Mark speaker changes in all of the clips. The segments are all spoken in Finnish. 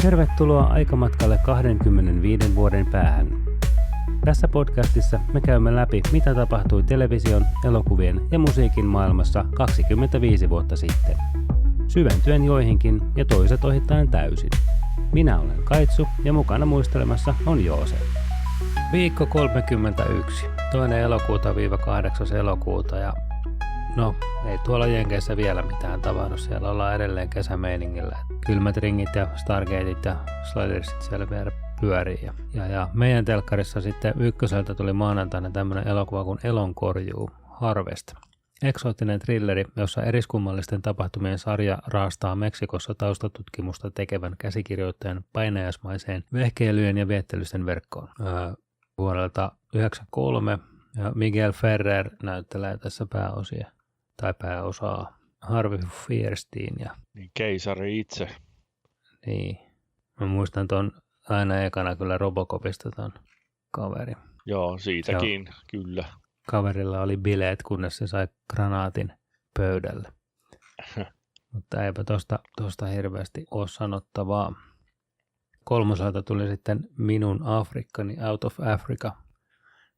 Speaker 1: Tervetuloa aikamatkalle 25 vuoden päähän. Tässä podcastissa me käymme läpi, mitä tapahtui television, elokuvien ja musiikin maailmassa 25 vuotta sitten. Syventyen joihinkin ja toiset ohittaen täysin. Minä olen Kaitsu ja mukana muistelemassa on Joose. Viikko 31, 2. elokuuta-8. elokuuta ja no, ei tuolla Jenkeissä vielä mitään tavannut. Siellä ollaan edelleen kesämeiningillä. Kylmät ringit ja Stargateit ja Slidersit siellä vielä pyörii. Ja meidän telkkarissa sitten ykköseltä tuli maanantaina tämmönen elokuva kuin Elonkorjuu, Harvest. Eksoottinen thrilleri, jossa eriskummallisten tapahtumien sarja raastaa Meksikossa taustatutkimusta tekevän käsikirjoittajan painajaismaiseen vehkeilyjen ja viettelysten verkkoon. Vuodelta 1993 ja Miguel Ferrer näyttelee tässä pääosia tai pääosaa. Harvey Fierstein ja
Speaker 2: niin keisari itse.
Speaker 1: Niin. Mä muistan ton aina ekana kyllä Robocopista ton kaveri.
Speaker 2: Joo, siitäkin kyllä.
Speaker 1: Kaverilla oli bileet, kunnes se sai granaatin pöydälle. Mutta eipä tosta hirveästi ole sanottavaa. Kolmoselta tuli sitten Minun Afrikkani Out of Africa.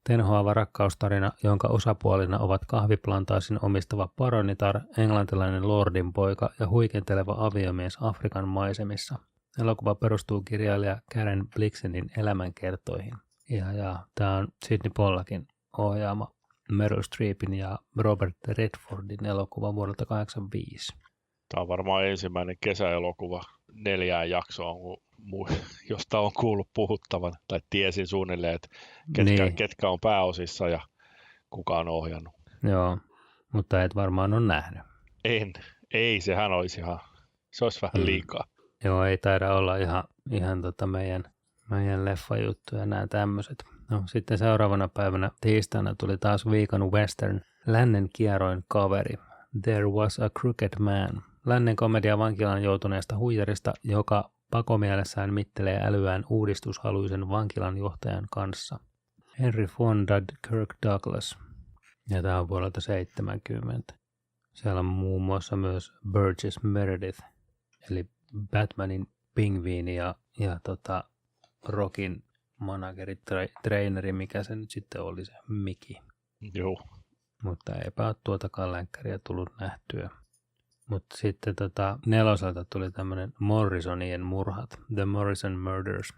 Speaker 1: Tenhoava rakkaustarina, jonka osapuolina ovat kahviplantaasin omistava paronitar, englantilainen lordin poika ja huikenteleva aviomies Afrikan maisemissa. Elokuva perustuu kirjailija Karen Blixenin elämänkertoihin. Ja tämä on Sidney Pollackin ohjaama Meryl Streepin ja Robert Redfordin elokuva vuodelta 1985.
Speaker 2: Tämä on varmaan ensimmäinen kesäelokuva 4 jaksoa, josta on kuullut puhuttavan, tai tiesin suunnilleen, että ketkä on pääosissa ja kuka on ohjannut.
Speaker 1: Joo, mutta et varmaan ole nähnyt.
Speaker 2: Ei, sehän olisi se olisi vähän liikaa.
Speaker 1: Joo, ei taida olla ihan meidän leffajuttuja nämä tämmöiset. No, sitten seuraavana päivänä tiistaina tuli taas viikon western Lännen kieroin kaveri. There was a crooked man. Lännen komedia vankilaan joutuneesta huijarista, joka pakomielessään mittelee älyään uudistushaluisen vankilan johtajan kanssa. Henry Fonda Kirk Douglas. Ja tämä on vuodelta 70. Siellä on muun muassa myös Burgess Meredith, eli Batmanin pingviini ja Rockin manageri, traineri, mikä se nyt sitten oli se Mickey.
Speaker 2: Joo.
Speaker 1: Mutta eipä ole tuotakaan länkkäriä tullut nähtyä. Mutta sitten neloselta tuli tämmöinen Morrisonien murhat, The Morrison Murders.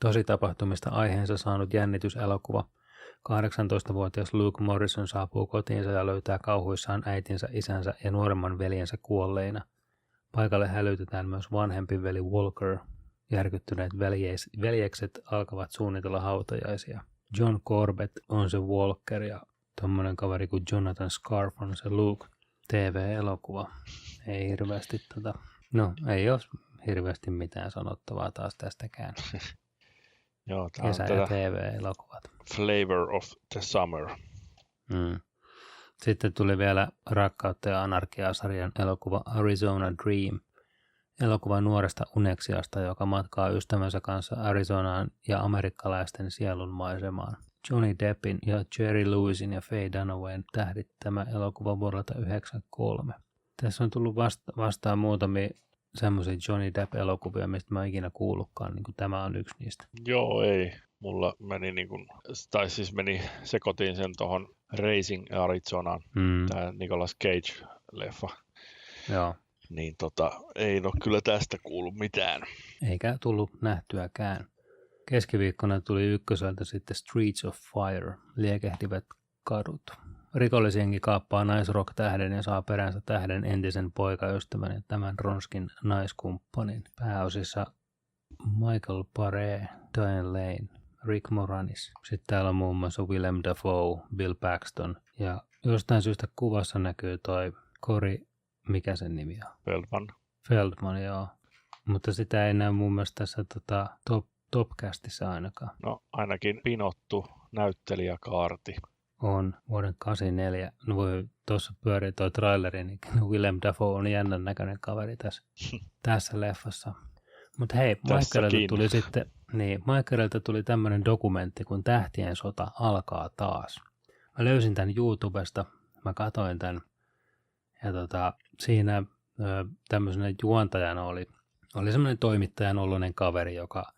Speaker 1: Tositapahtumista aiheensa saanut jännityselokuva. 18-vuotias Luke Morrison saapuu kotiinsa ja löytää kauhuissaan äitinsä, isänsä ja nuoremman veljensä kuolleina. Paikalle hälytetään myös vanhempi veli Walker. Järkyttyneet veljekset alkavat suunnitella hautajaisia. John Corbett on se Walker ja tommonen kaveri kuin Jonathan Scarf on se Luke. TV-elokuva. Ei hirveästi ei ole hirveästi mitään sanottavaa taas tästäkään.
Speaker 2: Joo,
Speaker 1: kesä- ja TV-elokuvat.
Speaker 2: Flavor of the Summer.
Speaker 1: Sitten tuli vielä Rakkautta ja anarkiaa-sarjan elokuva Arizona Dream. Elokuva nuoresta uneksiasta, joka matkaa ystävänsä kanssa Arizonaan ja amerikkalaisten sielun maisemaan. Johnny Deppin ja Jerry Lewisin ja Faye Dunaway tähdittämä elokuva vuodelta 1993. Tässä on tullut vastaan muutamia semmoisia Johnny Depp-elokuvia, mistä mä en ikinä kuullutkaan, niin kuin tämä on yksi niistä.
Speaker 2: Joo, ei. Mulla meni meni sekoitin sen tuohon Racing Arizonaan, tämä Nicolas Cage-leffa.
Speaker 1: Joo.
Speaker 2: Niin ei ole kyllä tästä kuullut mitään.
Speaker 1: Eikä tullut nähtyäkään. Keskiviikkona tuli ykköseltä sitten Streets of Fire, liekehtivät kadut. Rikollisjengi kaappaa naisrock-tähden ja saa peränsä tähden entisen poikaystävän ja tämän ronskin naiskumppanin. Pääosissa Michael Paré, Diane Lane, Rick Moranis. Sitten täällä on muun muassa Willem Dafoe, Bill Paxton ja jostain syystä kuvassa näkyy toi Cory, mikä sen nimi on? Feldman, joo. Mutta sitä ei näy mun mielestä tässä Topcastissa ainakaan.
Speaker 2: No ainakin pinottu näyttelijäkaarti.
Speaker 1: On vuoden 1984. No voi tuossa pyörii toi traileri, niin Willem Dafoe on jännän näköinen kaveri tässä leffassa. Mutta hei, Michaelilta tuli tämmöinen dokumentti, kun Tähtien sota alkaa taas. Mä löysin tämän YouTubesta, mä katoin tämän ja siinä tämmöisenä juontajana oli oli semmoinen toimittajan oloinen kaveri, joka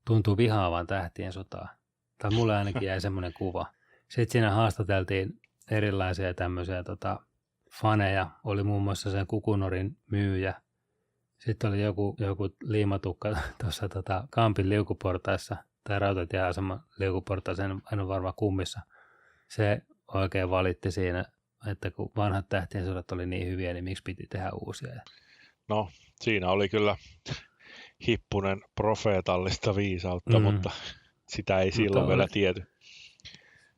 Speaker 1: tuntuu vihaavan Tähtien sotaa. Tai mulle ainakin jäi semmoinen kuva. Sitten siinä haastateltiin erilaisia tämmöisiä faneja. Oli muun muassa sen Kukunorin myyjä. Sitten oli joku liimatukka tuossa Kampin liukuportaissa tai rautatieaseman liukuportaissa, en ole varma kummissa. Se oikein valitti siinä, että kun vanhat Tähtien sodat oli niin hyviä, niin miksi piti tehdä uusia.
Speaker 2: No, siinä oli kyllä hippunen profeetallista viisautta, mutta sitä ei silloin vielä tiety.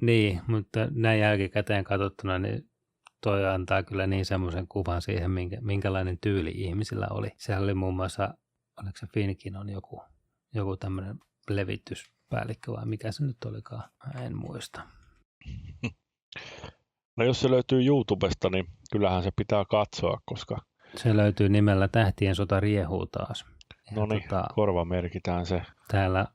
Speaker 1: Niin, mutta näin jälkikäteen katsottuna, niin toi antaa kyllä niin semmoisen kuvan siihen, minkälainen tyyli ihmisillä oli. Sehän oli muun muassa, oliko se Finkinon joku tämmöinen levityspäällikkö vai mikä se nyt olikaan, en muista.
Speaker 2: No jos se löytyy YouTubesta, niin kyllähän se pitää katsoa, koska...
Speaker 1: Se löytyy nimellä Tähtien sota riehuu taas.
Speaker 2: No niin, korva merkitään se.
Speaker 1: Tämä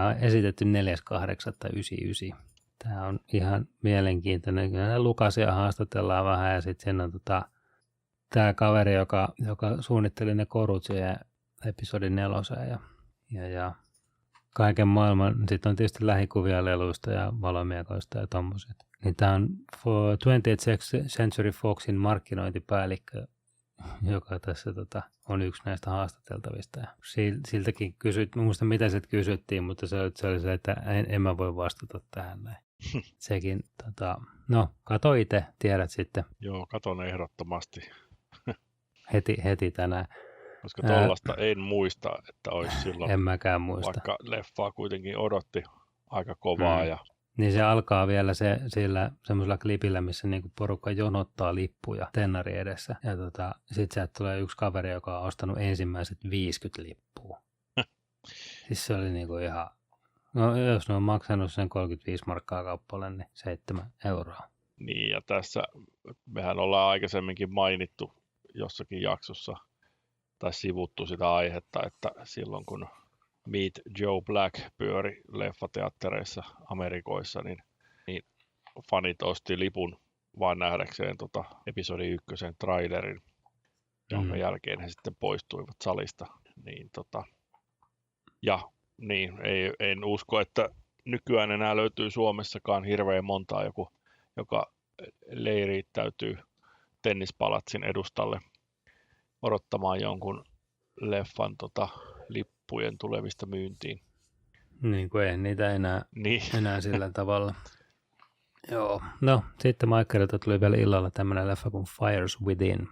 Speaker 1: on esitetty 4.8.99. Tämä on ihan mielenkiintoinen. Lukasia haastatellaan vähän ja sitten siinä on tämä kaveri, joka suunnitteli ne korut siihen episodin 4 ja kaiken maailman. Sitten on tietysti lähikuvia leluista ja valomiekoista ja tommoset. Niin tämä on 20th Century Foxin markkinointipäällikkö, joka tässä on yksi näistä haastateltavista. Ja siltäkin muista mitä se kysyttiin, mutta se oli se, että en mä voi vastata tähän näin. Sekin, no kato itse, tiedät sitten.
Speaker 2: Joo, katon ehdottomasti.
Speaker 1: heti tänään.
Speaker 2: Koska tuollaista en muista, että olisi silloin.
Speaker 1: En mäkään muista.
Speaker 2: Vaikka leffaa kuitenkin odotti aika kovaa. Ja...
Speaker 1: Niin se alkaa vielä sillä semmoisella klipillä, missä niinku porukka jonottaa lippuja tennari edessä. Ja sit sieltä tulee yksi kaveri, joka on ostanut ensimmäiset 50 lippua. Siis se oli niinku ihan... No jos ne on maksanut sen 35 markkaa kappale, niin 7 euroa.
Speaker 2: Niin ja tässä mehän ollaan aikaisemminkin mainittu jossakin jaksossa tai sivuttu sitä aihetta, että silloin kun Meet Joe Black pyöri leffateattereissa Amerikoissa, niin fanit osti lipun vain nähdäkseen episodi 1 trailerin, jonka jälkeen he sitten poistuivat salista. En usko, että nykyään enää löytyy Suomessakaan hirveän montaa joka leirittäytyy tennispalatsin edustalle odottamaan jonkun leffan lippujen tulevista myyntiin.
Speaker 1: Niin kuin ei niitä enää sillä tavalla. Joo. No, sitten Michaelilta tuli vielä illalla tämmöinen leffa kuin Fires Within.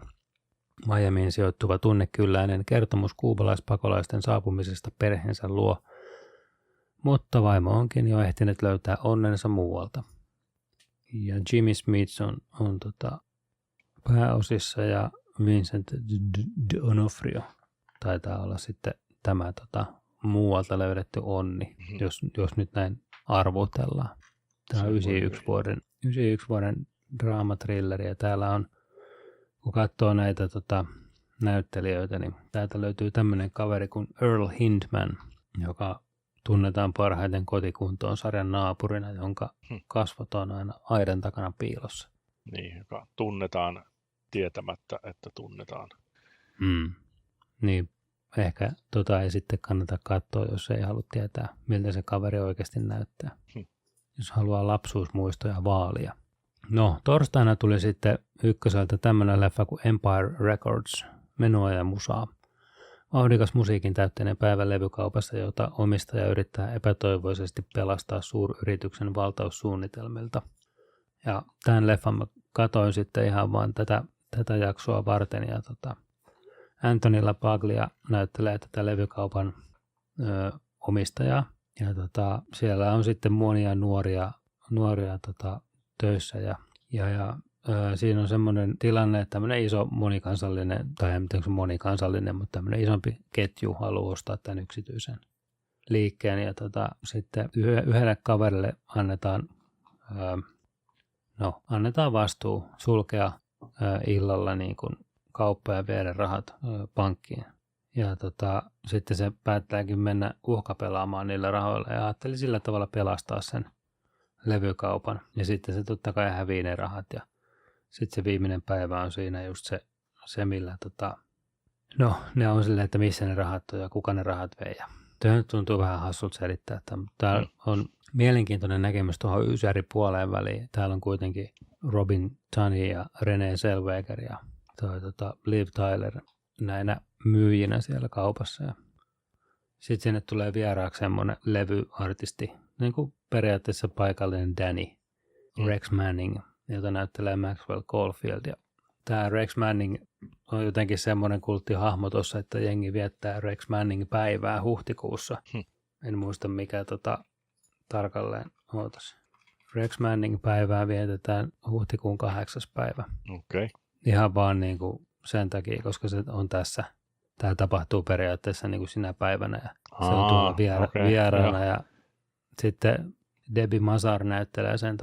Speaker 1: Miamiin sijoittuva tunnekylläinen kertomus kuubalaispakolaisten saapumisesta perheensä luo, mutta vaimo onkin jo ehtinyt löytää onnensa muualta. Ja Jimmy Smith on pääosissa ja Vincent D'Onofrio taitaa olla sitten tämä muualta löydetty onni, jos nyt näin arvutellaan. Tämä on 91 vuoden draamatrilleri ja täällä on, kun katsoo näitä näyttelijöitä, niin täältä löytyy tämmöinen kaveri kuin Earl Hindman, joka tunnetaan parhaiten Kotikuntoon sarjan naapurina, jonka kasvot on aina aidan takana piilossa.
Speaker 2: Niin, joka tunnetaan tietämättä, että tunnetaan.
Speaker 1: Niin, ehkä ei sitten kannata katsoa, jos ei halua tietää, miltä se kaveri oikeasti näyttää. Jos haluaa lapsuusmuistoja vaalia. No, torstaina tuli sitten ykköseltä tämmöinen leffa kuin Empire Records, menoa ja musaa. Vauhdikas musiikin täytteinen päivä levykaupassa, jota omistaja yrittää epätoivoisesti pelastaa suuryrityksen valtaussuunnitelmilta. Ja tämän leffan mä katoin sitten ihan vaan tätä jaksoa varten ja Anthony LaPaglia näyttelee tätä levykaupan omistajaa. Ja siellä on sitten monia nuoria töissä ja siinä on semmoinen tilanne, että tämmöinen iso monikansallinen, tai en tiedä monikansallinen, mutta tämmöinen isompi ketju haluaa ostaa tämän yksityisen liikkeen ja sitten yhdelle kaverille annetaan vastuu sulkea illalla niin kuin kauppa ja viedä rahat pankkiin. Ja sitten se päättääkin mennä uhkapelaamaan niillä rahoilla ja ajatteli sillä tavalla pelastaa sen levykaupan. Ja sitten se totta kai hävii ne rahat ja sitten se viimeinen päivä on siinä just se millä No, ne on silleen, että missä ne rahat on ja kuka ne rahat vei. Tämä nyt tuntuu vähän hassulta selittää. Täällä on mielenkiintoinen näkemys tuohon Ysäri-puoleen väliin. Täällä on kuitenkin Robin Tunney ja Renee Zellweger ja Liv Tyler näinä myyjinä siellä kaupassa. Ja sitten sinne tulee vieraaksi semmoinen levyartisti, niin kuin periaatteessa paikallinen Danny, Rex Manning, jota näyttelee Maxwell Caulfield. Ja tämä Rex Manning on jotenkin semmoinen kulttihahmo tuossa, että jengi viettää Rex Manning-päivää huhtikuussa. En muista mikä tarkalleen ootas. Rex Manning-päivää vietetään huhtikuun 8. päivä.
Speaker 2: Okay.
Speaker 1: Ihan vaan niin kuin sen takia, koska se on tässä. Tämä tapahtuu periaatteessa niin kuin sinä päivänä ja se on tuolla vieraana ja sitten Debbie Mazar näyttelee sen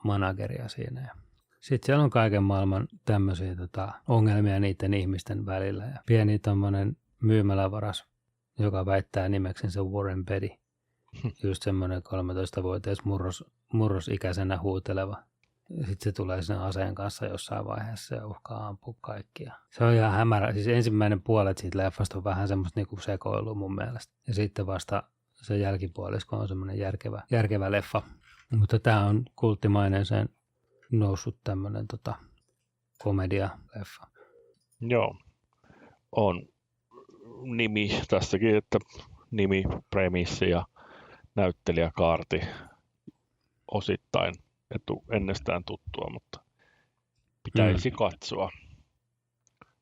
Speaker 1: manageria siinä. Ja sitten siellä on kaiken maailman tämmöisiä ongelmia niiden ihmisten välillä ja pieni tommonen myymälävaras, joka väittää nimeksensä Warren Betty. Just semmoinen 13-vuotias murrosikäisenä huuteleva. Sitten se tulee sen aseen kanssa jossain vaiheessa ja uhkaa ampua kaikkia. Se on ihan hämärä. Siis ensimmäinen puolet siitä leffasta on vähän semmoista niinku sekoilua mun mielestä. Ja sitten vasta se jälkipuolisko on semmoinen järkevä leffa. Mutta tämä on kulttimainen sen noussut tämmöinen komedia-leffa.
Speaker 2: Joo. On nimi tästäkin, että nimi, premissi ja näyttelijäkaarti osittain ennestään tuttua, mutta pitäisi katsoa,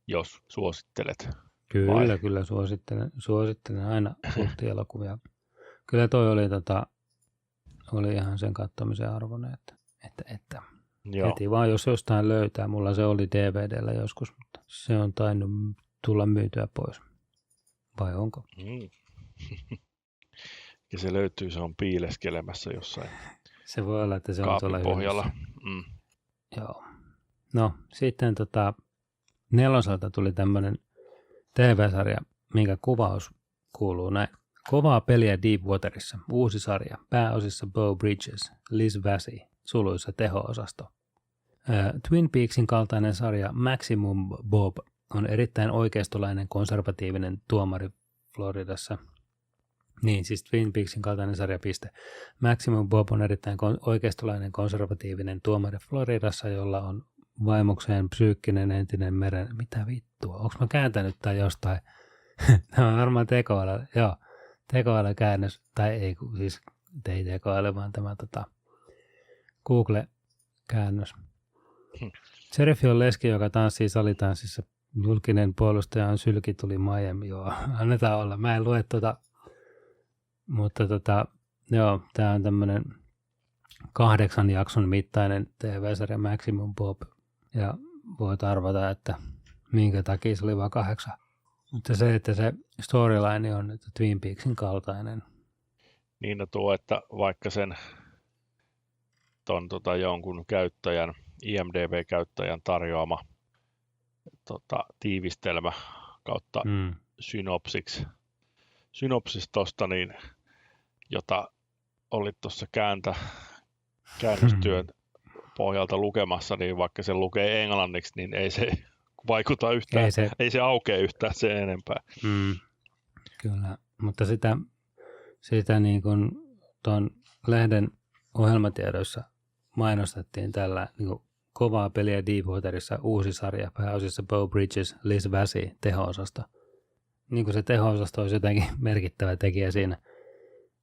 Speaker 2: jos suosittelet.
Speaker 1: Kyllä suosittelen aina kulttielokuvia. Kyllä toi oli ihan sen katsomisen arvoinen, että heti vaan jos jostain löytää. Mulla se oli DVD:llä joskus, mutta se on tainnut tulla myytyä pois. Vai onko?
Speaker 2: Ja se löytyy, se on piileskelemässä jossain.
Speaker 1: Se voi olla, että se on tuolla
Speaker 2: pohjalla.
Speaker 1: Joo. No, sitten 4 tuli tämmöinen TV-sarja, minkä kuvaus kuuluu näin. Kovaa peliä Deepwaterissa. Uusi sarja. Pääosissa Beau Bridges, Liz Vassy, suluissa teho-osasto. Twin Peaksin kaltainen sarja Maximum Bob on erittäin oikeistolainen konservatiivinen tuomari Floridassa. Niin, siis Twin Peaksin kaltainen sarja, piste. Maximum Bob on erittäin oikeistolainen konservatiivinen tuomari Floridassa, jolla on vaimokseen psyykkinen entinen meren... Mitä vittua? Onko mä kääntänyt tai jostain? Tämä on varmaan tekoäly. Joo, tekoälykäännös. Tai ei, siis ei tekoäly, vaan tämä Google-käännös. Sheriff on leski, joka tanssii salitanssissa. Julkinen puolustaja on sylki tuli Miami. Joo, annetaan olla. Mä en lue mutta joo, tää on tämmönen 8 jakson mittainen TV-sarja Maximum Bob. Ja voit arvata, että minkä takia se oli vaan 8. Mutta se, että se storyline on nyt Twin Peaksin kaltainen.
Speaker 2: Niin tuo, että vaikka sen ton jonkun käyttäjän, IMDb-käyttäjän tarjoama tiivistelmä kautta synopsis tosta, niin jota olit tuossa käännöstyön pohjalta lukemassa, niin vaikka se lukee englanniksi, niin ei se vaikuta yhtään, ei se aukea yhtään sen enempää.
Speaker 1: Kyllä, mutta sitä niin kuin tuon lehden ohjelmatiedoissa mainostettiin tällä niin kuin kovaa peliä Deepwaterissa uusi sarja, pääosissa Beau Bridges, Liz Vassy, teho-osasto. Niin kuin se teho-osasto olisi jotenkin merkittävä tekijä siinä,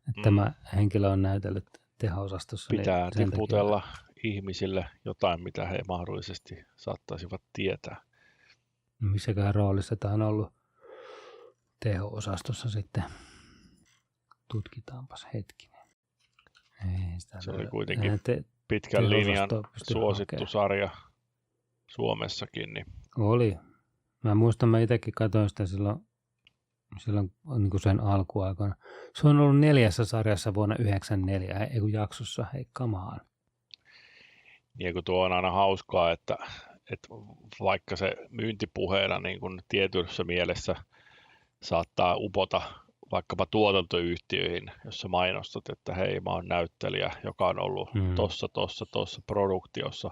Speaker 1: että tämä henkilö on näytellyt teho-osastossa.
Speaker 2: Pitää tiputella ihmisille jotain, mitä he mahdollisesti saattaisivat tietää.
Speaker 1: Missäkään roolissa tämä on ollut teho-osastossa sitten? Tutkitaanpas hetkinen.
Speaker 2: Se oli kuitenkin pitkän linjan suosittu sarja Suomessakin. Niin.
Speaker 1: Oli. Mä muistan, mä itsekin katsoin sitä silloin niin kuin sen alkuaikana. Se on ollut 4 sarjassa vuonna 1994, ei kun jaksossa, hei kamaan.
Speaker 2: Niin kun tuo on aina hauskaa, että vaikka se myyntipuheena niin kun tietyssä mielessä saattaa upota vaikkapa tuotantoyhtiöihin, jossa mainostat, että hei, mä oon näyttelijä, joka on ollut tossa produktiossa,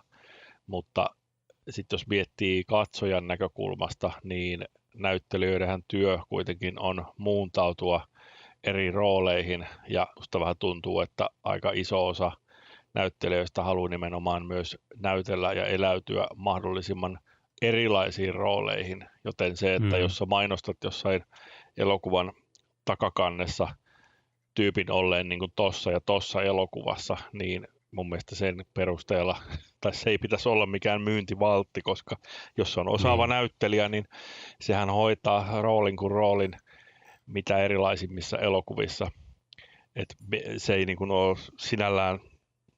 Speaker 2: mutta sitten jos miettii katsojan näkökulmasta, niin näyttelijöidenhän työ kuitenkin on muuntautua eri rooleihin, ja musta vähän tuntuu, että aika iso osa näyttelijöistä haluaa nimenomaan myös näytellä ja eläytyä mahdollisimman erilaisiin rooleihin, joten se, että jos sä mainostat jossain elokuvan takakannessa tyypin olleen niin kuin tossa ja tossa elokuvassa, niin mun mielestä sen perusteella, tai se ei pitäisi olla mikään myyntivaltti, koska jos se on osaava näyttelijä, niin sehän hoitaa roolin kuin roolin mitä erilaisimmissa elokuvissa. Et se ei niin kuin ole sinällään,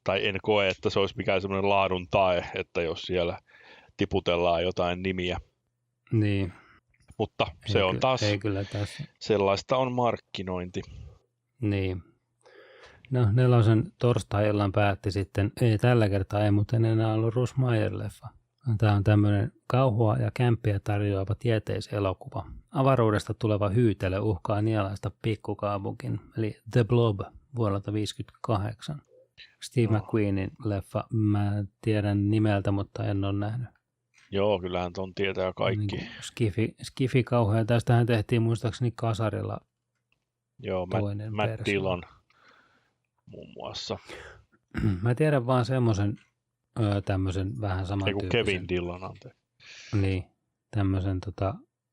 Speaker 2: tai en koe, että se olisi mikään semmoinen laadun tae, että jos siellä tiputellaan jotain nimiä.
Speaker 1: Niin.
Speaker 2: Mutta se on taas,
Speaker 1: ei kyllä tässä.
Speaker 2: Sellaista on markkinointi.
Speaker 1: Niin. No 4. torstai-illan päätti sitten, ei tällä kertaa ei muuten enää ollut Russ Meyer-leffa. Tämä on tämmöinen kauhua ja kämppiä tarjoava tieteiselokuva. Avaruudesta tuleva hyytelö uhkaa nielaista pikkukaupunkin, eli The Blob vuodelta 1958. Steve McQueenin leffa, mä tiedän nimeltä, mutta en ole nähnyt.
Speaker 2: Joo, kyllähän ton tietää kaikki.
Speaker 1: Niin Skifi-kauhea. Tästähän tehtiin muistaakseni Kasarilla.
Speaker 2: Joo, Matt Dillon muun muassa.
Speaker 1: Mä tiedän vaan semmoisen tämmöisen vähän samantyyppisen.
Speaker 2: Kevin Dillon, anteeksi.
Speaker 1: Niin, tämmöisen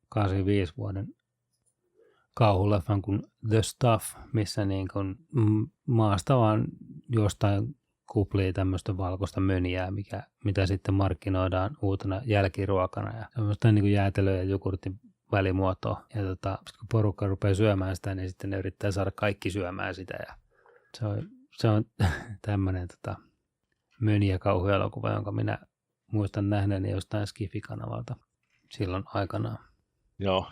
Speaker 1: 85 vuoden kauhuleffan kuin The Stuff, missä niin kuin maasta vaan jostain kuplii tämmöistä valkoista mönjää, mitä sitten markkinoidaan uutena jälkiruokana ja semmoista niin kuin jäätelö- ja jogurtin välimuotoa. Ja kun porukka rupeaa syömään sitä, niin sitten ne yrittää saada kaikki syömään sitä. Ja se on tämmöinen mönjä kauhuelokuva, jonka minä muistan nähneeni jostain Skifi-kanavalta silloin aikanaan.
Speaker 2: Joo.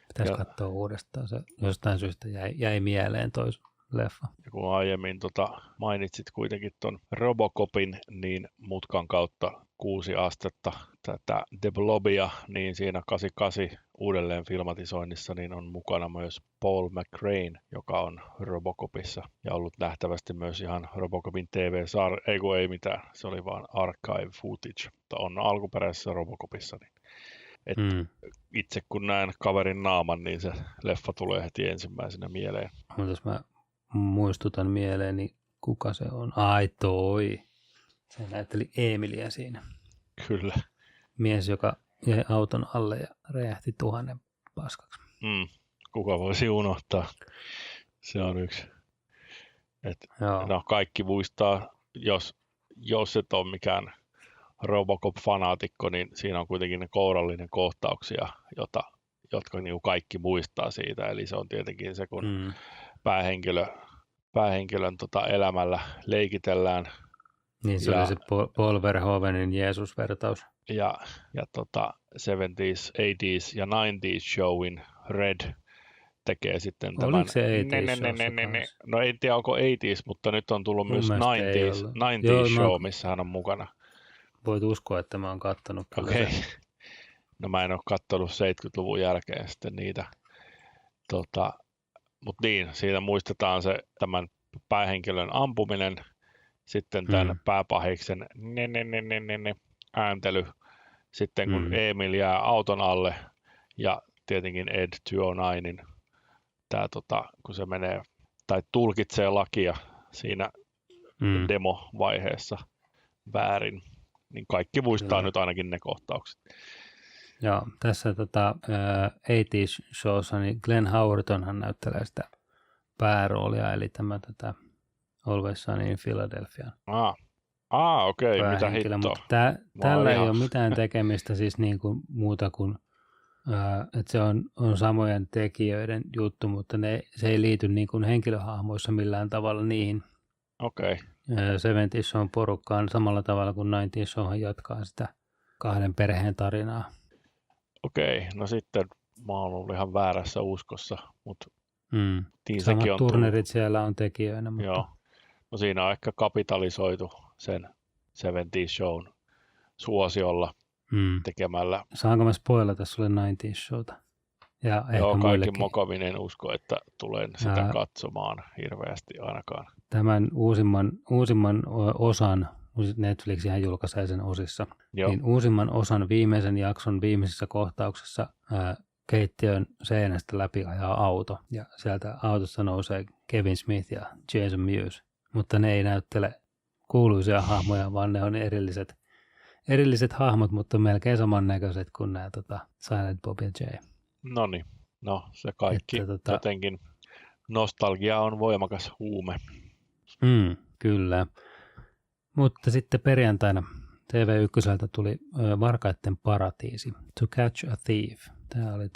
Speaker 1: Pitäisi katsoa uudestaan. Se jostain syystä jäi mieleen toi leffa.
Speaker 2: Ja kun aiemmin mainitsit kuitenkin ton Robocopin, niin mutkan kautta 6 astetta tätä The Blobia, niin siinä 88 uudelleen filmatisoinnissa niin on mukana myös Paul McCrane, joka on Robocopissa ja ollut nähtävästi myös ihan Robocopin ei mitään, se oli vaan archive footage, mutta on alkuperäisessä Robocopissa. Niin itse kun näen kaverin naaman, niin se leffa tulee heti ensimmäisenä mieleen.
Speaker 1: Jos mä muistutan mieleeni, kuka se on. Ai toi. Se näytteli Emilia siinä.
Speaker 2: Kyllä.
Speaker 1: Mies, joka jäi auton alle ja räjähti 1000 paskaksi.
Speaker 2: Kuka voisi unohtaa? Se on yksi. No, kaikki muistaa, jos et ole mikään Robocop-fanaatikko, niin siinä on kuitenkin ne kourallinen kohtauksia, jotka niin kaikki muistaa siitä. Eli se on tietenkin se, kun päähenkilön elämällä leikitellään.
Speaker 1: Niin se oli se Paul Verhoevenin Jeesus-vertaus.
Speaker 2: Ja 70s, 80s ja 90s showin Red tekee sitten tämän.
Speaker 1: Oliko se 80s
Speaker 2: No en tiedä onko 80s, mutta nyt on tullut myös 90s show, missä hän on mukana.
Speaker 1: Voit uskoa, että mä oon kattonut.
Speaker 2: Okei. No mä en ole kattonut 70-luvun jälkeen sitten niitä. Mutta niin, siinä muistetaan tämän päähenkilön ampuminen, sitten tämän pääpahiksen ääntely, sitten kun Emil jää auton alle ja tietenkin Ed 209, kun se menee tai tulkitsee lakia siinä demovaiheessa väärin, niin kaikki muistaa nyt ainakin ne kohtaukset.
Speaker 1: Joo, tässä 80s showssa niin Glenn Howertonhan näyttelee sitä pääroolia, eli tämä Always Sunny in Philadelphia.
Speaker 2: Okei, mitä hittoa.
Speaker 1: Mutta tällä ei ole mitään tekemistä siis niin kuin muuta kuin, että se on samojen tekijöiden juttu, mutta se ei liity niin kuin henkilöhahmoissa millään tavalla niihin.
Speaker 2: Okei.
Speaker 1: 70s Shown porukkaan samalla tavalla kuin 90s Shown jatkaa sitä kahden perheen tarinaa.
Speaker 2: Okei, no sitten mä oon ollut ihan väärässä uskossa, mutta
Speaker 1: samat turnerit siellä on tekijöinä. Mutta...
Speaker 2: Joo, no siinä on ehkä kapitalisoitu sen 70s Shown suosiolla tekemällä.
Speaker 1: Saanko mä spoilata sulle 90s Showta? Ja
Speaker 2: joo, kaikki mokaminen usko, että tulen sitä katsomaan hirveästi ainakaan.
Speaker 1: Tämän uusimman osan, Netflixihän julkaisee sen osissa, niin uusimman osan viimeisen jakson viimeisessä kohtauksessa keittiön seinästä läpi ajaa auto ja sieltä autossa nousee Kevin Smith ja Jason Mewes, mutta ne ei näyttele kuuluisia hahmoja, vaan ne on erilliset hahmot, mutta melkein samannäköiset kuin nämä Silent Bob ja Jay.
Speaker 2: Noniin, no se kaikki jotenkin nostalgia on voimakas huume.
Speaker 1: Kyllä, mutta sitten perjantaina TV1 tuli Varkaitten paratiisi, To Catch a Thief. Tämä oli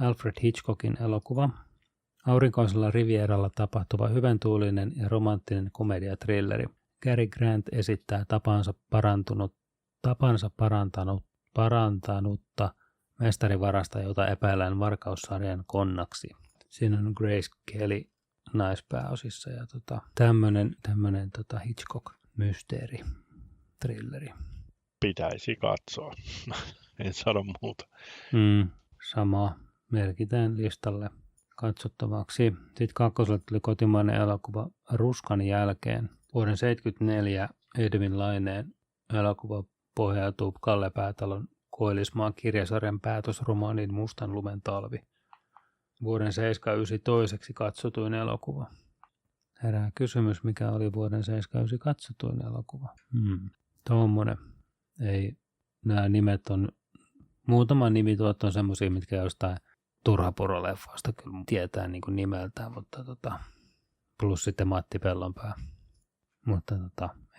Speaker 1: Alfred Hitchcockin elokuva. Aurinkoisella Rivieralla tapahtuva hyväntuulinen ja romanttinen komediatrilleri. Cary Grant esittää parantanutta mestarivarasta, jota epäillään varkaussarjan konnaksi. Siinä on Grace Kelly naispääosissa ja tämmönen Hitchcock-mysteeri, trilleri.
Speaker 2: Pitäisi katsoa. En sano muuta.
Speaker 1: Sama. Merkitään listalle katsottavaksi. Sitten kakkoselta tuli kotimainen elokuva Ruskan jälkeen. Vuoden 1974 Edwin Laineen elokuva pohjautuu Kalle Päätalon Koillismaan kirjasarjan päätösromaaniin Mustan lumen talvi. Vuoden 1979 toiseksi katsotuin elokuva. Herää kysymys, mikä oli vuoden 1979 katsotuin elokuva. Tuommoinen. Ei, nämä nimet on, muutama nimi tuot on semmoisia, mitkä jostain turhapuroleffoista kyllä tietää niin kuin nimeltään, mutta plus sitten Matti Pellonpää. Mutta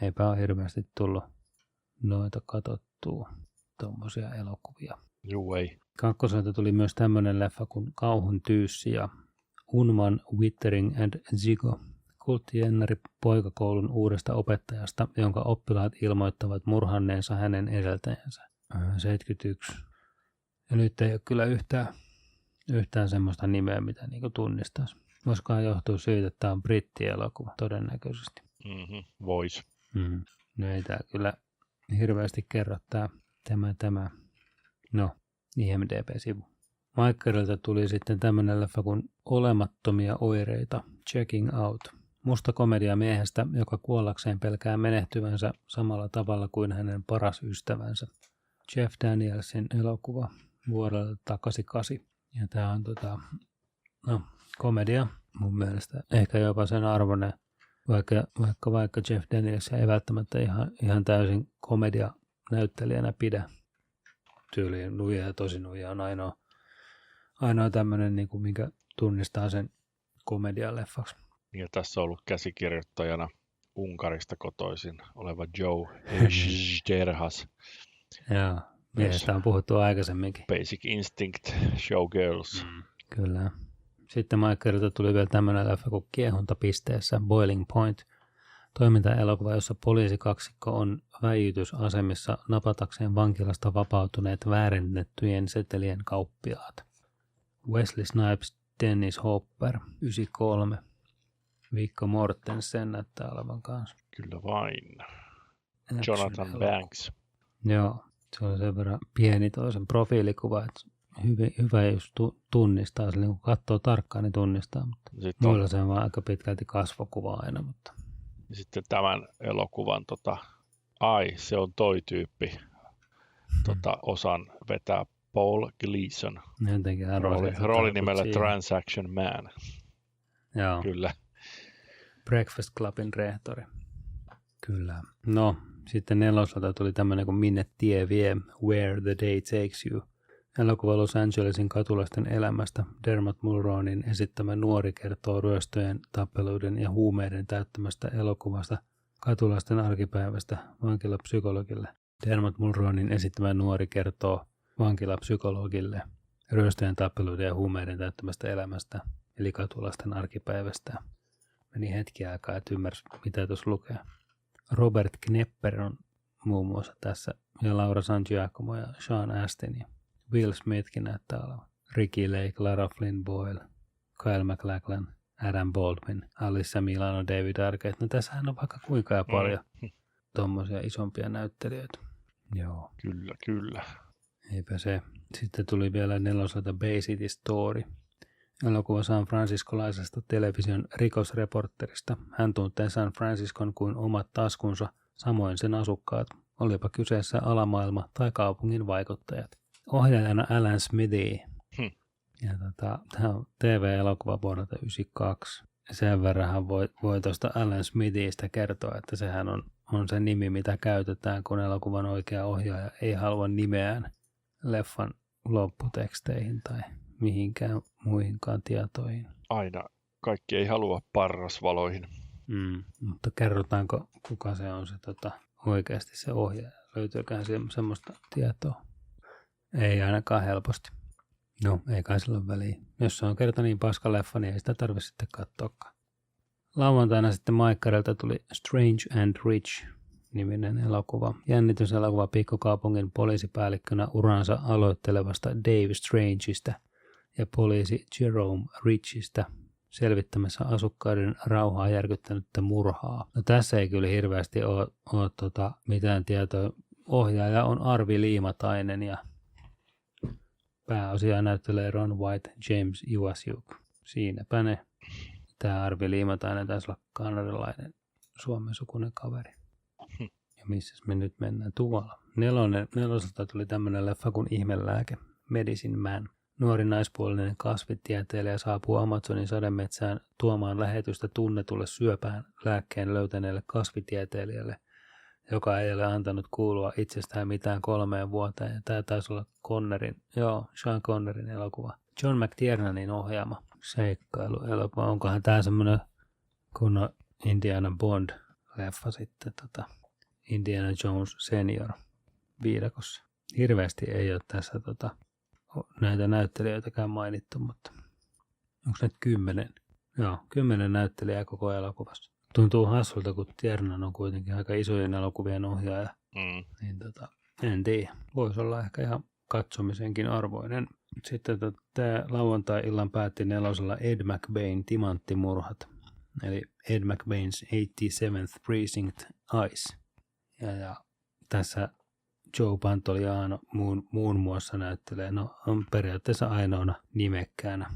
Speaker 1: eipä ole hirveästi tullut noita katsottua tuommoisia elokuvia.
Speaker 2: Juu, ei.
Speaker 1: Kakkoselta tuli myös tämmöinen leffa kuin Kauhun tyyssi ja Unman, Wittering and Zigo. Kulttijennari poikakoulun uudesta opettajasta, jonka oppilaat ilmoittavat murhanneensa hänen edeltäjänsä. 71. Ja nyt ei ole kyllä yhtään semmoista nimeä, mitä niinku tunnistaisi. Voisikohan johtua siitä, että tämä on brittielokuva todennäköisesti.
Speaker 2: Vois.
Speaker 1: No ei tämä kyllä hirveästi kerro tämä. No, IMDb-sivu. Maikkarilta tuli sitten tämmöinen leffa kuin Olemattomia oireita, Checking Out. Musta komedia miehestä, joka kuollakseen pelkää menehtyvänsä samalla tavalla kuin hänen paras ystävänsä. Jeff Danielsin elokuva vuodelta 1988. Ja tämä on komedia mun mielestä. Ehkä jopa sen arvoinen, vaikka Jeff Daniels ei välttämättä ihan täysin komedia näyttelijänä pidä. Tyyliin nuija ja tosi nuija on ainoa tämmöinen, niin kuin, minkä tunnistaa sen komedialeffaksi.
Speaker 2: Ja tässä on ollut käsikirjoittajana Unkarista kotoisin oleva Joe Zderhas.
Speaker 1: Joo, miehestä on puhuttu aikaisemminkin.
Speaker 2: Basic Instinct, Showgirls.
Speaker 1: Kyllä. Sitten Maikkarilta tuli vielä tämmöinen leffa kuin Kiehuntapisteessä, Boiling Point. Toimintaelokuva, jossa poliisikaksikko on väijytysasemissa napatakseen vankilasta vapautuneet väärennettyjen setelien kauppiaat. Wesley Snipes, Dennis Hopper, 93. Viggo Mortensen näyttää olevan kanssa.
Speaker 2: Kyllä vain. Jonathan Banks.
Speaker 1: Joo, se on sen verran pieni toisen profiilikuva, että hyvä jos tunnistaa, sillä kun katsoo tarkkaan, niin tunnistaa, mutta muilla se on vaan aika pitkälti kasvokuva aina. Mutta.
Speaker 2: Sitten tämän elokuvan, se on toi tyyppi, osan vetää Paul Gleason. Roolinimellä Transaction Man.
Speaker 1: Joo.
Speaker 2: Kyllä.
Speaker 1: Breakfast Clubin rehtori. Kyllä. No, sitten neloselta tuli tämmöinen kuin Minne tie vie, Where the Day Takes You. Elokuva Los Angelesin katulaisten elämästä. Dermot Mulroneyn esittämä nuori kertoo ryöstöjen, tappeluiden ja huumeiden täyttämästä elokuvasta katulaisten arkipäivästä vankilapsykologille. Dermot Mulroneyn esittämä nuori kertoo vankilapsykologille ryöstöjen, tappeluiden ja huumeiden täyttämästä elämästä, eli katulaisten arkipäivästä. Meni hetki aikaa, että ymmärsi, mitä tuossa lukee. Robert Knepper on muun muassa tässä, ja Laura San Giacomo ja Sean Astin ja Will Smithkin näyttää olevan. Ricky Lake, Lara Flynn Boyle, Kyle MacLachlan, Adam Baldwin, Alyssa Milano, David Arquette. No tässähän on vaikka kuinka paljon tommosia isompia näyttelijöitä. Joo.
Speaker 2: Kyllä.
Speaker 1: Eipä se. Sitten tuli vielä neloselta Bay City Story. Elokuva San Franciscolaisesta television rikosreporterista. Hän tuntee San Franciscon kuin omat taskunsa, samoin sen asukkaat, olipa kyseessä alamaailma tai kaupungin vaikuttajat. Ohjaajana Alan Smithy, Ja tämä on TV-elokuva vuodelta 1992. Sen verran voi tuosta Alan Smithistä kertoa, että sehän on se nimi, mitä käytetään, kun elokuvan oikea ohjaaja ei halua nimeään leffan lopputeksteihin tai mihinkään muihinkaan tietoihin.
Speaker 2: Aina kaikki ei halua parrasvaloihin.
Speaker 1: Mutta kerrotaanko, kuka se on se oikeasti se ohjaaja? Löytyyköhän semmoista tietoa? Ei ainakaan helposti. No, ei kai sillä ole väliä. Jos se on kerta niin paska leffa, niin ei sitä tarvitse sitten katsoakaan. Lauantaina sitten Maikkarilta tuli Strange and Rich-niminen elokuva. Jännityselokuva pikkukaupungin poliisipäällikkönä uransa aloittelevasta Dave Strangeista ja poliisi Jerome Richistä selvittämässä asukkaiden rauhaa järkyttänyttä murhaa. No, tässä ei kyllä hirveästi ole mitään tietoa. Ohjaaja on Arvi Liimatainen ja pääosia näyttelee Ron White, James Iwasuk. Siinäpä ne. Tämä Arvi Liimatainen taisi olla kanadalainen suomensukuinen kaveri. Ja missäs me nyt mennään tuolla? Neloselta tuli tämmöinen leffa kuin Ihmelääke, Medicine Man. Nuori naispuolinen kasvitieteilijä saapuu Amazonin sademetsään tuomaan lähetystä tunnetulle syöpään lääkkeen löytäneelle kasvitieteilijälle, joka ei ole antanut kuulua itsestään mitään 3 vuoteen. Ja tämä taisi olla Sean Connerin elokuva. John McTiernanin ohjaama seikkailuelokuva. Onkohan tämä semmoinen kun Indiana Bond-leffa sitten Indiana Jones Senior viidakossa. Hirveästi ei ole tässä näitä näyttelijöitäkään mainittu, mutta onko nyt 10? Joo, 10 näyttelijää koko elokuvassa. Tuntuu hassulta, kun Tiernan on kuitenkin aika isojen elokuvien ohjaaja. Niin en tiedä. Voisi olla ehkä ihan katsomisenkin arvoinen. Sitten tämä lauantai-illan päätti 4. Ed McBain Timanttimurhat. Eli Ed McBain's 87th Precinct Ice. Ja tässä Joe Pantoliano muun muassa näyttelee. No, on periaatteessa ainoana nimekkäänä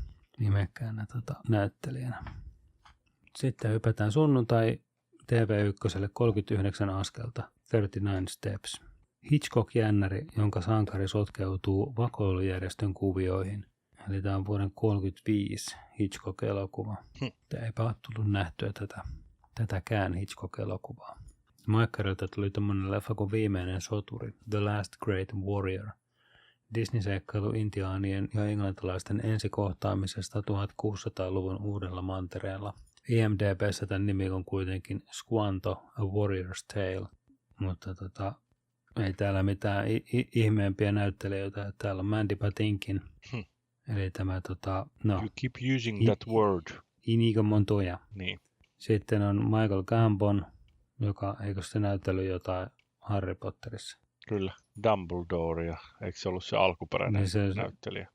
Speaker 1: näyttelijänä. Sitten hypätään sunnuntai TV1 39 askelta, 39 Steps. Hitchcock-jännäri, jonka sankari sotkeutuu vakoilujärjestön kuvioihin. Eli tämä on vuoden 1935 Hitchcock-elokuva. Eipä ole tullut nähtyä tätäkään Hitchcock-elokuvaa. Maikkarilta tuli tämmöinen leffa kuin Viimeinen soturi, The Last Great Warrior. Disney-seikkailu intiaanien ja englantilaisten ensikohtaamisesta 1600-luvun uudella mantereella. IMDb:ssä tämän nimi on kuitenkin Squanto, A Warrior's Tale, mutta ei täällä mitään ihmeempiä näyttelijöitä. Täällä on Mandy Patinkin, eli tämä
Speaker 2: You keep using that word.
Speaker 1: Inigo Montoya.
Speaker 2: Niin.
Speaker 1: Sitten on Michael Gambon, joka, eikö se näytellyt jotain Harry Potterissa?
Speaker 2: Kyllä, Dumbledore, eikö se ollut se alkuperäinen
Speaker 1: niin
Speaker 2: näyttelijä?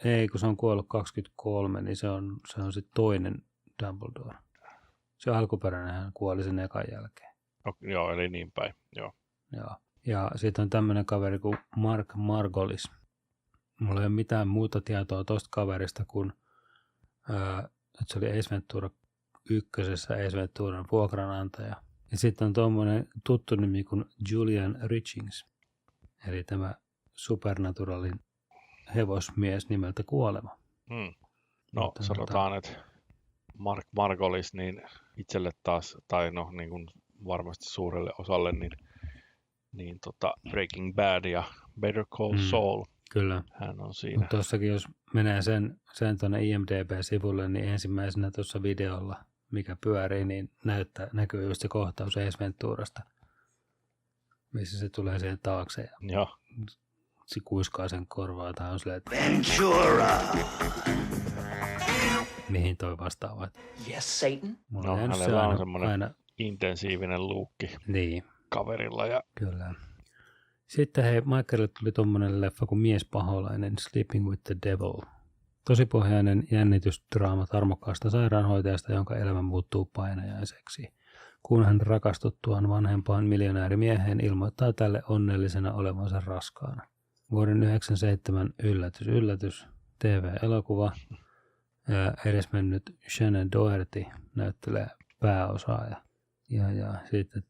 Speaker 1: Ei, kun se on kuollut 23, niin se on sitten toinen Dumbledore. Se alkuperäinen hän kuoli sen ekan jälkeen.
Speaker 2: Joo, eli niin päin, joo.
Speaker 1: Ja sitten on tämmöinen kaveri kuin Mark Margolis. Mulla ei ole mitään muuta tietoa tosta kaverista kuin, että se oli Ace Ventura 1. Ace Venturan vuokranantaja. Ja sitten on tuommoinen tuttu nimi kuin Julian Richings. Eli tämä Supernaturalin hevosmies nimeltä Kuolema.
Speaker 2: No mutta sanotaan, että Mark Margolis niin itselle taas, tai no niin kuin varmasti suurelle osalle, niin Breaking Bad ja Better Call Saul.
Speaker 1: Kyllä.
Speaker 2: Hän on siinä.
Speaker 1: Tuossakin jos menee sen tuonne IMDb-sivulle, niin ensimmäisenä tuossa videolla, mikä pyörii, niin näkyy just se kohtaus Ace Venturasta, missä se tulee siihen taakse ja se kuiskaa sen korvaa tai on silleen, että Ventura! Mihin toi vastaava?
Speaker 3: Yes, Satan.
Speaker 2: No, hänellä on semmoinen intensiivinen luukki kaverilla. Ja...
Speaker 1: Kyllä. Sitten Michaelille tuli tommonen leffa kuin Miespaholainen, Sleeping with the Devil. Tosipohjainen jännitysdraama tarmokkaasta sairaanhoitajasta, jonka elämä muuttuu painajaiseksi. Kun hän rakastuttuaan vanhempaan miljonäärimieheen ilmoittaa tälle onnellisena olevansa raskaana. Vuoden 1997 yllätys TV-elokuva. Edesmennyt Shannon Doherty näyttelee pääosaa ja sitten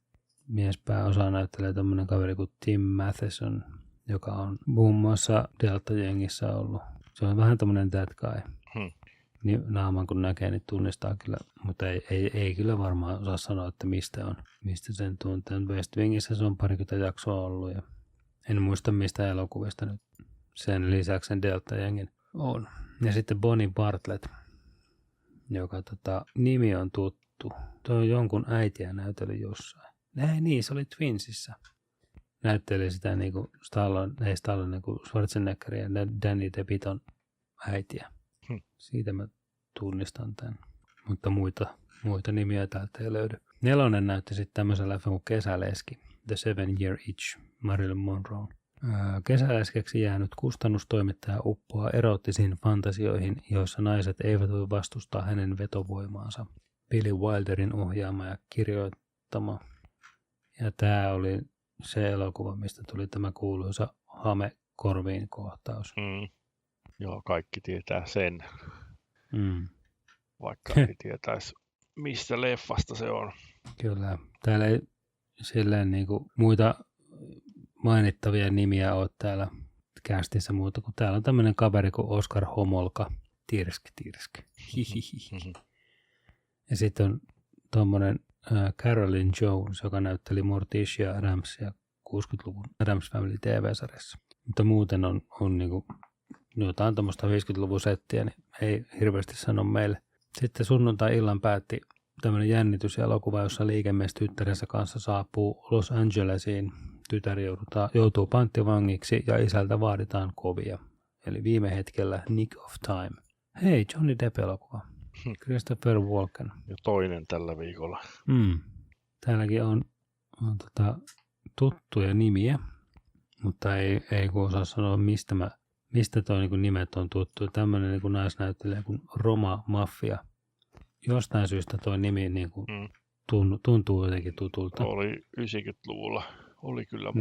Speaker 1: miespääosaa näyttelee tämmöinen kaveri kuin Tim Matheson, joka on muun muassa Delta-jengissä ollut Se on vähän tommonen that guy.
Speaker 2: Hmm.
Speaker 1: Naaman kun näkee, niin tunnistaa kyllä, mutta ei kyllä varmaan osaa sanoa, että mistä sen tuntee. West Wingissä se on parikymmentä jaksoa ollut ja en muista mistä elokuvista nyt sen lisäksi sen Delta-jengin on. Ja sitten Bonnie Bartlett, joka nimi on tuttu. Tuo on jonkun äitiä näyteli jossain. Niin, se oli Twinsissä. Näytteli sitä niinku Stallone niinku Schwarzeneggerin ja Danny DeViton äitiä. Siitä mä tunnistan tämän. Mutta muita nimiä täältä ei löydy. 4. näytti sitten tämmöisen leffan kuin Kesäleski, The 7-Year Itch, Marilyn Monroe. Kesäleskeksi jäänyt kustannustoimittaja uppoaa eroottisiin fantasioihin, joissa naiset eivät voi vastustaa hänen vetovoimaansa. Billy Wilderin ohjaama ja kirjoittama. Ja tämä oli se elokuva, mistä tuli tämä kuuluisa hame korviin kohtaus.
Speaker 2: Joo, kaikki tietää sen. Vaikka ei tietäisi, mistä leffasta se on.
Speaker 1: Kyllä. Täällä ei silleen niinku muita mainittavia nimiä ole täällä kästissä muuta, kun täällä on tämmöinen kaveri kuin Oscar Homolka. Tirski. Ja sitten on tommonen Carolyn Jones, joka näytteli Morticia Adamsia 60-luvun Addams Family TV-sarjassa. Mutta muuten on niinku jotain tuommoista 50-luvun settiä, niin ei hirveästi sano meille. Sitten sunnuntai-illan päätti tämmöinen jännityselokuva, jossa liikemies tyttärensä kanssa saapuu Los Angelesiin. Tytär joutuu panttivangiksi ja isältä vaaditaan kovia. Eli viime hetkellä Nick of Time. Hei, Johnny Depp-elokuva. Christopher Walken.
Speaker 2: Ja toinen tällä viikolla.
Speaker 1: Täälläkin on tuttuja nimiä, mutta ei kun osaa sanoa, mistä tuo niin nimet on tuttu. Tämmöinen niin naisnäyttelijä kuin Roma Mafia. Jostain syystä tuo nimi niin kuin tuntuu jotenkin tutulta.
Speaker 2: Oli 90-luvulla. Oli kyllä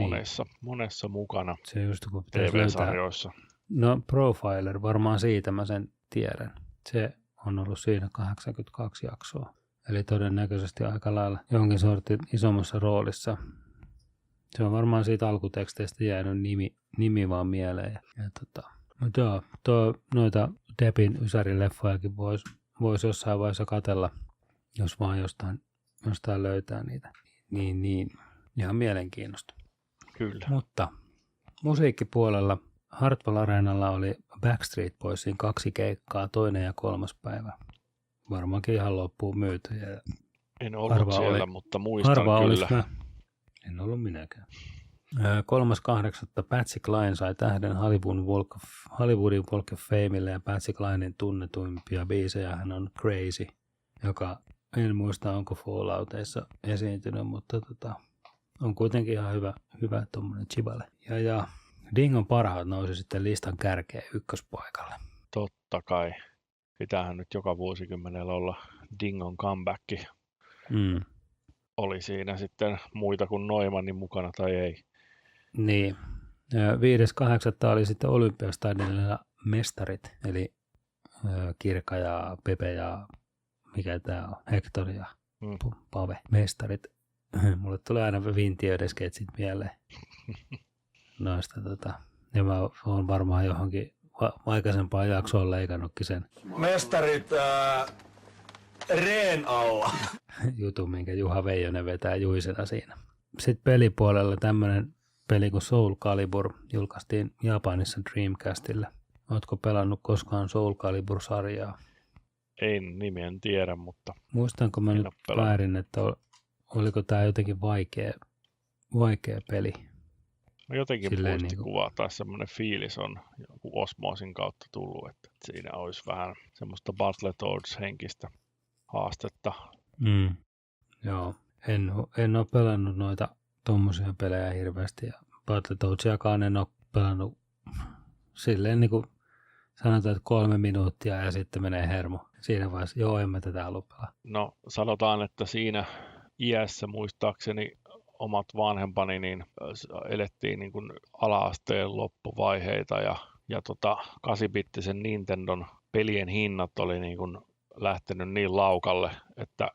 Speaker 2: monessa mukana
Speaker 1: se just, kun
Speaker 2: TV-sarjoissa.
Speaker 1: No Profiler, varmaan siitä mä sen tiedän. Se on ollut siinä 82 jaksoa. Eli todennäköisesti aika lailla jonkin sortin isommassa roolissa. Se on varmaan siitä alkuteksteistä jäänyt nimi vaan mieleen. Mutta joo, noita Deppin ysärileffojakin voisi jossain vaiheessa katsella, jos vaan jostain löytää niitä. Niin. Ihan mielenkiinnosta.
Speaker 2: Kyllä.
Speaker 1: Mutta musiikkipuolella Hartwell Areenalla oli Backstreet Boysin 2 keikkaa, 2. ja 3. päivä. Varmaankin ihan loppuun myyty.
Speaker 2: En ollut siellä, mutta muistan kyllä.
Speaker 1: En ollut minäkään. 3.8. Patsy Cline sai tähden Hollywoodin Walk of Famelle ja Patsy Clinen tunnetuimpia biisejä hän on Crazy, joka en muista onko Fallouteissa esiintynyt, mutta on kuitenkin ihan hyvä tommonen chibale. Ja Dingon parhaat nousi sitten listan kärkeen ykköspaikalle.
Speaker 2: Totta kai. Pitäähän nyt joka vuosikymmenellä olla Dingon comeback. Oli siinä sitten muita kuin Neumannin mukana tai ei.
Speaker 1: Niin. 5.8. oli sitten Olympiastadionilla mestarit, eli Kirka ja Pepe ja mikä tää on, Hector ja Pave, mestarit. Mulle tulee aina vintiöiden sketsit mieleen noista. Ja mä oon varmaan johonkin aikaisempaan jaksoon leikannutkin sen.
Speaker 3: Mestarit reen alla.
Speaker 1: Jutun, minkä Juha Veijonen vetää juisena siinä. Sitten pelipuolella tämmönen peli kuin Soul Calibur julkaistiin Japanissa Dreamcastilla. Ootko pelannut koskaan Soul Calibur-sarjaa?
Speaker 2: En tiedä, mutta
Speaker 1: muistanko mä nyt väärin, että oliko tää jotenkin vaikea peli?
Speaker 2: No jotenkin muistikuvaa tai semmoinen fiilis on joku osmoosin kautta tullut, että siinä olisi vähän semmoista Battletoads-henkistä haastetta.
Speaker 1: Joo, en ole pelannut noita tommosia pelejä hirveästi ja Battletoadsiakaan en ole pelannut silleen niin kuin sanotaan, että 3 minuuttia ja sitten menee hermo. Siinä vaiheessa, joo, en mä tätä halua pelaa.
Speaker 2: No sanotaan, että siinä iässä muistaakseni omat vanhempani niin elettiin niin kuin ala-asteen loppuvaiheita ja 8-bittisen Nintendon pelien hinnat oli niin kuin lähtenyt niin laukalle, että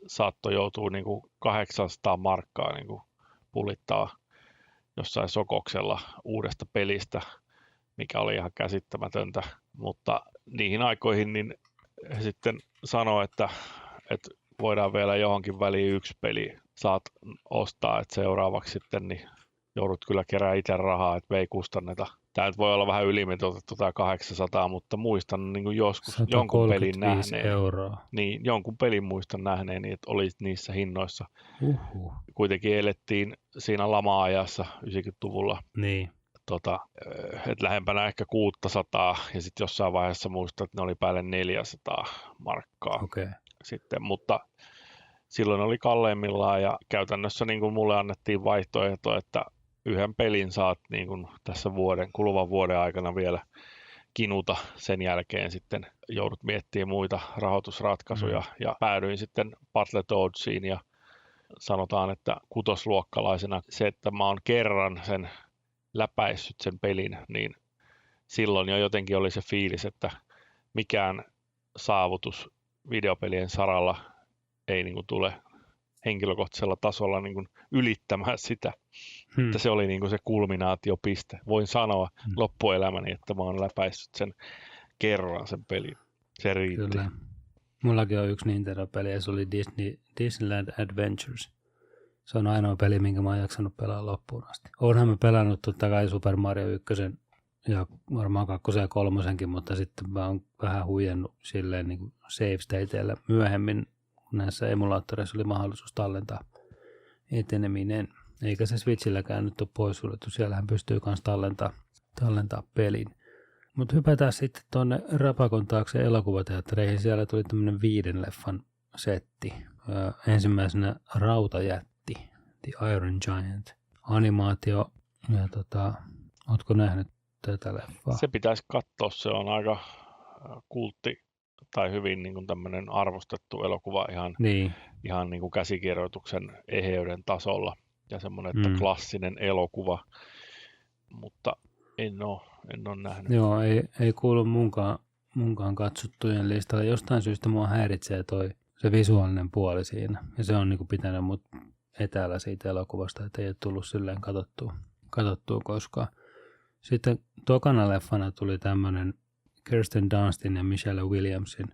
Speaker 2: saattoi joutua niin kuin 800 markkaa niin kuin pulittaa jossain sokoksella uudesta pelistä mikä oli ihan käsittämätöntä. Mutta niihin aikoihin niin he sitten sanoi, että voidaan vielä johonkin väliin yksi peli saat ostaa, että seuraavaksi sitten niin joudut kyllä kerää itse rahaa, että me ei kustanneta. Tämä nyt voi olla vähän ylimitoitettu tämä 800, mutta muistan niin kuin joskus jonkun pelin nähneen.
Speaker 1: Euroa.
Speaker 2: Niin, jonkun pelin muistan nähneen, että oli niissä hinnoissa. Kuitenkin elettiin siinä lama-ajassa 90-luvulla.
Speaker 1: Niin.
Speaker 2: Et lähempänä ehkä 600 ja sitten jossain vaiheessa muistan, että ne oli päälle 400 markkaa.
Speaker 1: Okay.
Speaker 2: Sitten, mutta silloin oli kalleimmillaan ja käytännössä niin kuin mulle annettiin vaihtoehto, että yhden pelin saat niin kuin tässä kuluvan vuoden aikana vielä kinuta. Sen jälkeen sitten joudut miettimään muita rahoitusratkaisuja ja päädyin sitten Battletoadsiin ja sanotaan, että kutosluokkalaisena se, että mä oon kerran sen läpäissyt sen pelin, niin silloin jo jotenkin oli se fiilis, että mikään saavutus videopelien saralla ei niin kuin tule henkilökohtaisella tasolla niin kuin ylittämään sitä, että se oli niin kuin se kulminaatiopiste. Voin sanoa loppuelämäni, että mä oon läpäissyt sen kerran sen pelin. Se riitti.
Speaker 1: Kyllä. Mullakin on yksi Nintendo-peli ja se oli Disneyland Adventures. Se on ainoa peli, minkä mä oon jaksanut pelaa loppuun asti. Oonhan mä pelannut totta kai Super Mario 1 ja varmaan 2 ja 3, mutta sitten mä oon vähän huijannut silleen niin kuin save stateillä myöhemmin. Näissä emulaattoreissa oli mahdollisuus tallentaa eteneminen. Eikä se Switchilläkään nyt ole poissuljettu. Siellähän pystyy myös tallentaa pelin. Mutta hypätään sitten tuonne Rapakon taakse elokuvateattereihin. Siellä tuli tämmöinen 5 leffan setti. Ensimmäisenä Rautajätti, The Iron Giant, animaatio. Ja ootko nähnyt tätä leffaa?
Speaker 2: Se pitäisi katsoa. Se on aika kultti tai hyvin niin kuin tämmöinen arvostettu elokuva ihan niin kuin käsikirjoituksen eheyden tasolla. Ja semmoinen, että klassinen elokuva, mutta en ole nähnyt.
Speaker 1: Joo, ei kuulu munkaan katsottujen listalle. Jostain syystä mua häiritsee se visuaalinen puoli siinä. Ja se on niinku pitänyt mut etäällä siitä elokuvasta, että ei ole tullut silleen katsottua koskaan. Sitten tokana leffana tuli tämmönen Kirsten Dunstin ja Michelle Williamsin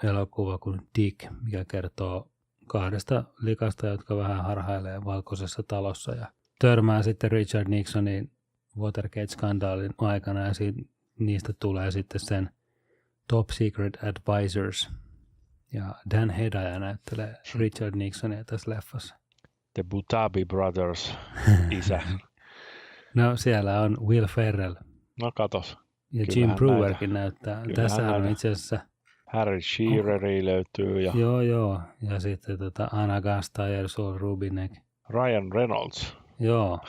Speaker 1: elokuva kuin Dick, mikä kertoo 2 likasta, jotka vähän harhailee valkoisessa talossa ja törmää sitten Richard Nixonin Watergate-skandaalin aikana ja niistä tulee sitten sen Top Secret Advisors ja Dan Hedaya näyttelee Richard Nixonia tässä leffassa.
Speaker 2: The Butabi Brothers isä.
Speaker 1: No siellä on Will Ferrell.
Speaker 2: No katos.
Speaker 1: Ja Jim Brewerkin näyttää. Tässä on itse asiassa
Speaker 2: Harry Sheareri löytyy. Ja
Speaker 1: Joo. Ja sitten Anna Gasteyer, Saul Rubinek.
Speaker 2: Ryan Reynolds.
Speaker 1: Joo.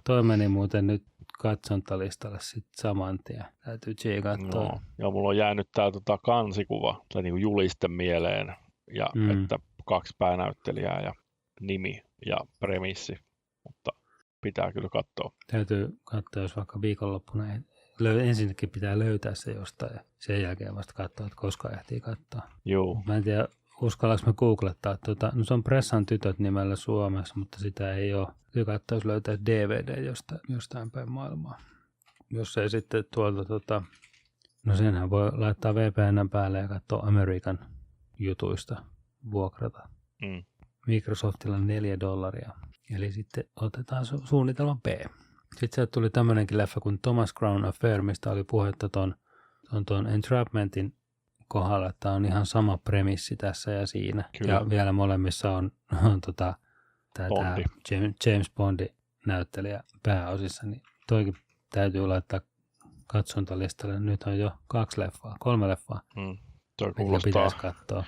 Speaker 1: Toi meni muuten nyt katsontalistalle sitten saman tien. Täytyy katsoa.
Speaker 2: No. Ja mulla on jäänyt tää kansikuva, tai niinku juliste mieleen. Ja että 2 päänäyttelijää ja nimi ja premissi. Mutta pitää kyllä katsoa.
Speaker 1: Täytyy katsoa, jos vaikka viikonloppuna ensinnäkin pitää löytää se jostain ja sen jälkeen vasta katsoa, että koska ehtii katsoa.
Speaker 2: Joo.
Speaker 1: Mä en tiedä, uskallanko mä googlettaa. No se on Pressan tytöt nimellä Suomessa, mutta sitä ei ole. Täytyy katsoa, jos löytää DVD jostain päin maailmaa. Jos ei sitten tuolta, no senhän voi laittaa VPN päälle ja katsoa Amerikan jutuista, vuokrata. Microsoftilla $4. Eli sitten otetaan suunnitelma B. Sitten sieltä tuli tämmöinenkin leffa kuin Thomas Crown Affair, mistä oli puhetta tuon Entrapmentin kohdalla, että on ihan sama premissi tässä ja siinä. Kyllä. Ja vielä molemmissa on tämä James Bondi näyttelijä pääosissa, niin toikin täytyy laittaa katsontalistalle. Nyt on jo 3 leffaa.
Speaker 2: Toi
Speaker 1: pitäisi katsoa.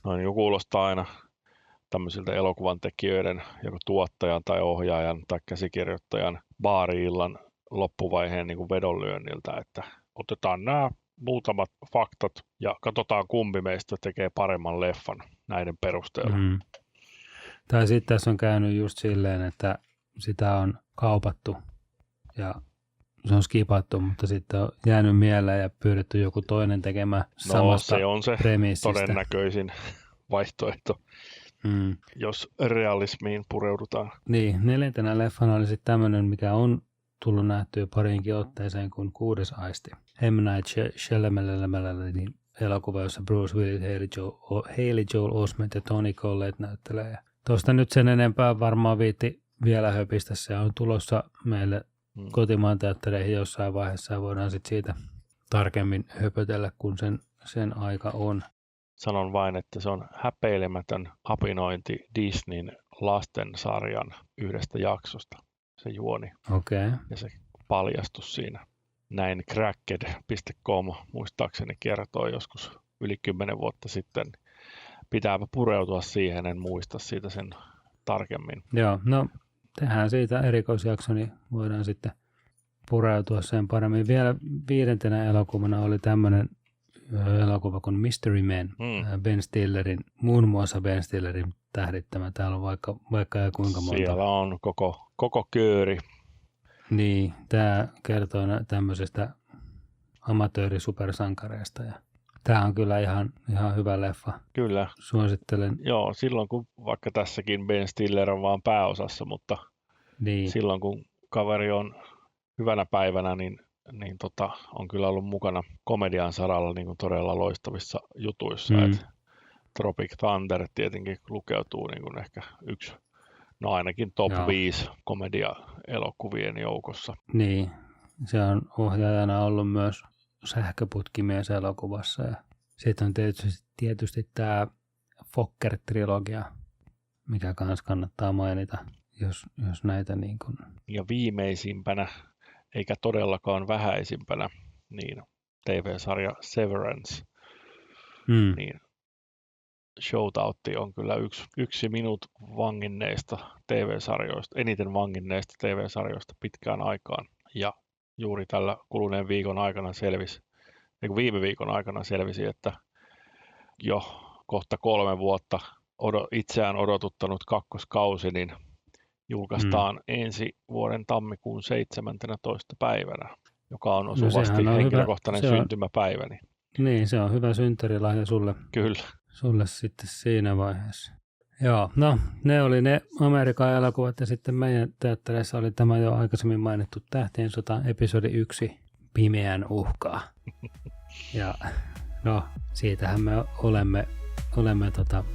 Speaker 2: No niin, kuulostaa aina tämmöisiltä elokuvan tekijöiden, joko tuottajan tai ohjaajan tai käsikirjoittajan baari-illan loppuvaiheen niin kuin vedonlyönniltä, että otetaan nämä muutamat faktat ja katsotaan kumpi meistä tekee paremman leffan näiden perusteella.
Speaker 1: Tai sitten tässä on käynyt just silleen, että sitä on kaupattu ja se on skipattu, mutta sitten on jäänyt mieleen ja pyydetty joku toinen tekemään samasta
Speaker 2: se on se
Speaker 1: premissistä.
Speaker 2: Todennäköisin vaihtoehto. Jos realismiin pureudutaan.
Speaker 1: Niin, 4. leffana oli sitten tämmöinen, mikä on tullut nähtyä pariinkin otteeseen kuin 6. aisti. M. Night Shyamalan elokuva, jossa Bruce Willis, Haley Joel Osment ja Toni Collette näyttelee. Tuosta nyt sen enempää varmaan viitti vielä höpistä. Se on tulossa meille kotimaan teattereihin jossain vaiheessa ja voidaan sitten siitä tarkemmin höpötellä, kun sen aika on.
Speaker 2: Sanon vain, että se on häpeilemätön apinointi Disneyn lastensarjan yhdestä jaksosta, se juoni.
Speaker 1: Okay.
Speaker 2: Ja se paljastus siinä. Näin cracked.com muistaakseni kertoi joskus yli 10 vuotta sitten. Pitääpä pureutua siihen, en muista siitä sen tarkemmin.
Speaker 1: Joo, no tehdään siitä erikoisjakso, niin voidaan sitten pureutua sen paremmin. Vielä 5. elokuvana oli tämmöinen elokuva kuin Mystery Man, Ben Stillerin, muun muassa Ben Stillerin tähdittämä. Täällä on vaikka ja kuinka monta.
Speaker 2: Siellä on koko kööri.
Speaker 1: Niin, tämä kertoo tämmöisestä amatöörisupersankareista ja tämä on kyllä ihan hyvä leffa.
Speaker 2: Kyllä.
Speaker 1: Suosittelen.
Speaker 2: Joo, silloin kun vaikka tässäkin Ben Stiller on vaan pääosassa, mutta
Speaker 1: niin.
Speaker 2: Silloin kun kaveri on hyvänä päivänä, niin on kyllä ollut mukana komedian saralla niin kuin todella loistavissa jutuissa. Tropic Thunder tietenkin lukeutuu niin kuin ehkä yksi, no ainakin top 5 komedia-elokuvien joukossa.
Speaker 1: Niin, se on ohjaajana ollut myös Sähköputkimies elokuvassa. Ja sitten on tietysti tämä Fokker-trilogia, mikä kanssa kannattaa mainita, jos näitä niin kuin.
Speaker 2: Ja viimeisimpänä, eikä todellakaan vähäisimpänä, niin TV-sarja Severance. Niin Shoutoutti on kyllä yksi minut vanginneista TV-sarjoista, eniten vanginneista TV-sarjoista pitkään aikaan. Ja juuri tällä kuluneen viikon aikana viime viikon aikana selvisi, että jo kohta 3 vuotta itseään odotuttanut kakkoskausi, niin julkaistaan ensi vuoden tammikuun 17. päivänä, joka on osuvasti henkilökohtainen syntymäpäiväni.
Speaker 1: Niin, se on hyvä synttärilahja sulle.
Speaker 2: Kyllä.
Speaker 1: Sulle sitten siinä vaiheessa. Joo, no ne oli ne Amerikan elokuvat ja sitten meidän teattereissa oli tämä jo aikaisemmin mainittu Tähtien sota episodi 1 Pimeän uhkaa. Ja no siitähän me olemme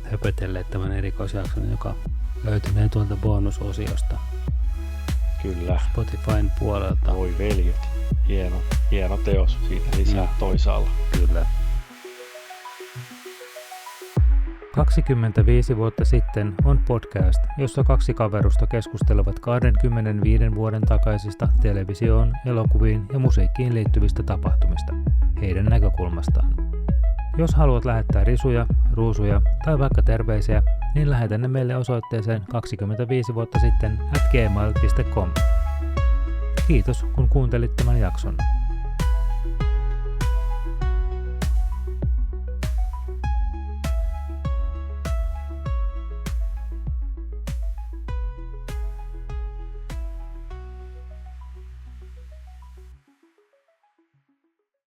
Speaker 1: höpötelleet tämän erikoisjakson, joka löytynee tuolta bonusosiosta.
Speaker 2: Kyllä.
Speaker 1: Spotifyn puolelta.
Speaker 2: Voi veljet. Hieno teos. Siitä lisää toisaalla.
Speaker 1: Kyllä. 25 vuotta sitten on podcast, jossa 2 kaverusta keskustelevat 25 vuoden takaisista televisioon, elokuviin ja musiikkiin liittyvistä tapahtumista heidän näkökulmastaan. Jos haluat lähettää risuja, ruusuja tai vaikka terveisiä, niin lähetä ne meille osoitteeseen 25 vuotta sitten @gmail.com. Kiitos kun kuuntelit tämän jakson.